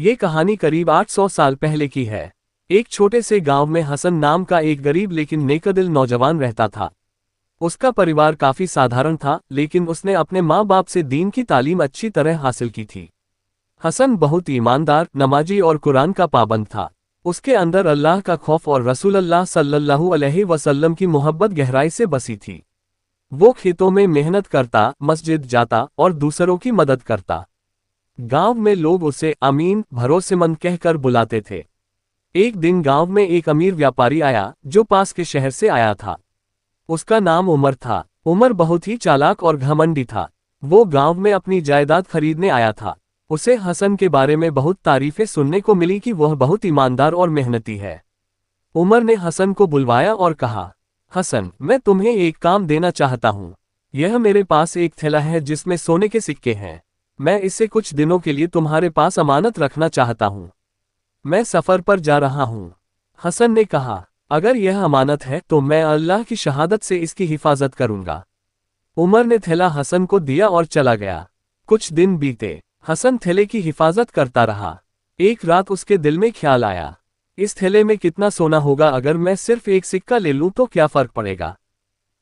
ये कहानी करीब 800 साल पहले की है। एक छोटे से गांव में हसन नाम का एक गरीब लेकिन नेकदिल नौजवान रहता था। उसका परिवार काफी साधारण था, लेकिन उसने अपने माँ बाप से दीन की तालीम अच्छी तरह हासिल की थी। हसन बहुत ईमानदार, नमाजी और कुरान का पाबंद था। उसके अंदर अल्लाह का खौफ और रसूलुल्लाह सल्लल्लाहु अलैहि वसल्लम की मोहब्बत गहराई से बसी थी। वो खेतों में मेहनत करता, मस्जिद जाता और दूसरों की मदद करता। गांव में लोग उसे अमीन, भरोसेमंद कहकर बुलाते थे। एक दिन गांव में एक अमीर व्यापारी आया जो पास के शहर से आया था। उसका नाम उमर था। उमर बहुत ही चालाक और घमंडी था। वो गांव में अपनी जायदाद खरीदने आया था। उसे हसन के बारे में बहुत तारीफें सुनने को मिली कि वह बहुत ईमानदार और मेहनती है। उमर ने हसन को बुलवाया और कहा, हसन, मैं तुम्हें एक काम देना चाहता हूँ। यह मेरे पास एक थैला है जिसमें सोने के सिक्के हैं। मैं इसे कुछ दिनों के लिए तुम्हारे पास अमानत रखना चाहता हूँ। मैं सफर पर जा रहा हूँ। हसन ने कहा, अगर यह अमानत है तो मैं अल्लाह की शहादत से इसकी हिफाजत करूंगा। उमर ने थैला हसन को दिया और चला गया। कुछ दिन बीते। हसन थैले की हिफाजत करता रहा। एक रात उसके दिल में ख्याल आया, इस थैले में कितना सोना होगा, अगर मैं सिर्फ एक सिक्का ले लूं तो क्या फर्क पड़ेगा।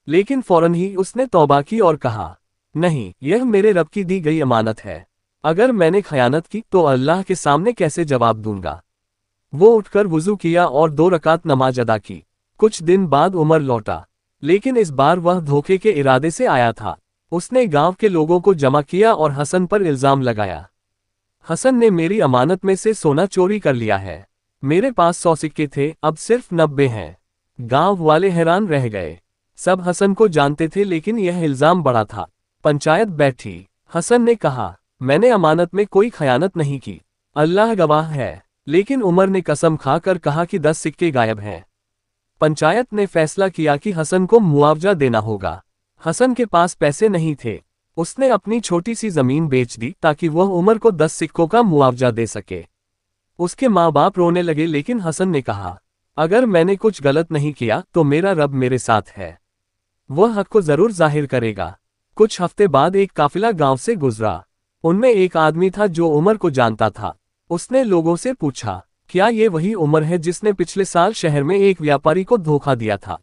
लेकिन फौरन ही उसने तौबा की और कहा, नहीं, यह मेरे रब की दी गई अमानत है। अगर मैंने खयानत की तो अल्लाह के सामने कैसे जवाब दूंगा। वो उठकर वुजू किया और 2 रकात नमाज अदा की। कुछ दिन बाद उमर लौटा, लेकिन इस बार वह धोखे के इरादे से आया था। उसने गांव के लोगों को जमा किया और हसन पर इल्जाम लगाया। हसन ने मेरी अमानत में से सोना चोरी कर लिया है। मेरे पास 100 सिक्के थे, अब सिर्फ 90 हैं। गांव वाले हैरान रह गए। सब हसन को जानते थे, लेकिन यह इल्जाम बड़ा था। पंचायत बैठी। हसन ने कहा, मैंने अमानत में कोई खयानत नहीं की, अल्लाह गवाह है। लेकिन उमर ने कसम खाकर कहा कि 10 सिक्के गायब हैं। पंचायत ने फैसला किया कि हसन को मुआवजा देना होगा। हसन के पास पैसे नहीं थे। उसने अपनी छोटी सी जमीन बेच दी ताकि वह उमर को 10 सिक्कों का मुआवजा दे सके। उसके माँ बाप रोने लगे, लेकिन हसन ने कहा, अगर मैंने कुछ गलत नहीं किया तो मेरा रब मेरे साथ है। वह हक को जरूर जाहिर करेगा। कुछ हफ्ते बाद एक काफिला गांव से गुजरा। उनमें एक आदमी था जो उमर को जानता था। उसने लोगों से पूछा, क्या ये वही उमर है जिसने पिछले साल शहर में एक व्यापारी को धोखा दिया था।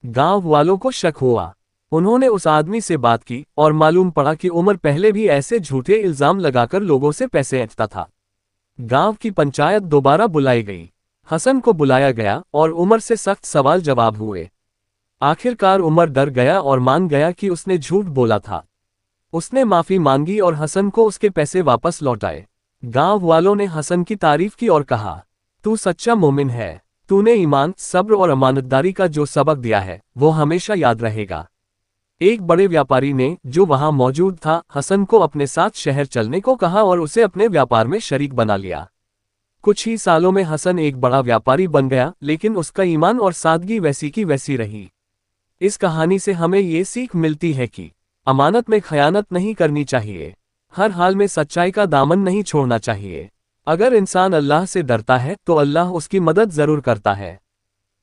गांव वालों को शक हुआ। उन्होंने उस आदमी से बात की और मालूम पड़ा कि उमर पहले भी ऐसे झूठे इल्जाम लगाकर लोगों से पैसे ऐंठता था। गांव की पंचायत दोबारा बुलाई गई। हसन को बुलाया गया और उमर से सख्त सवाल जवाब हुए। आखिरकार उमर डर गया और मान गया कि उसने झूठ बोला था। उसने माफी मांगी और हसन को उसके पैसे वापस लौटाए। गांव वालों ने हसन की तारीफ की और कहा, तू सच्चा मोमिन है। तूने ईमान, सब्र और अमानतदारी का जो सबक दिया है वो हमेशा याद रहेगा। एक बड़े व्यापारी ने, जो वहां मौजूद था, हसन को अपने साथ शहर चलने को कहा और उसे अपने व्यापार में शरीक बना लिया। कुछ ही सालों में हसन एक बड़ा व्यापारी बन गया, लेकिन उसका ईमान और सादगी वैसी की वैसी रही। इस कहानी से हमें ये सीख मिलती है कि अमानत में खयानत नहीं करनी चाहिए। हर हाल में सच्चाई का दामन नहीं छोड़ना चाहिए। अगर इंसान अल्लाह से डरता है तो अल्लाह उसकी मदद जरूर करता है।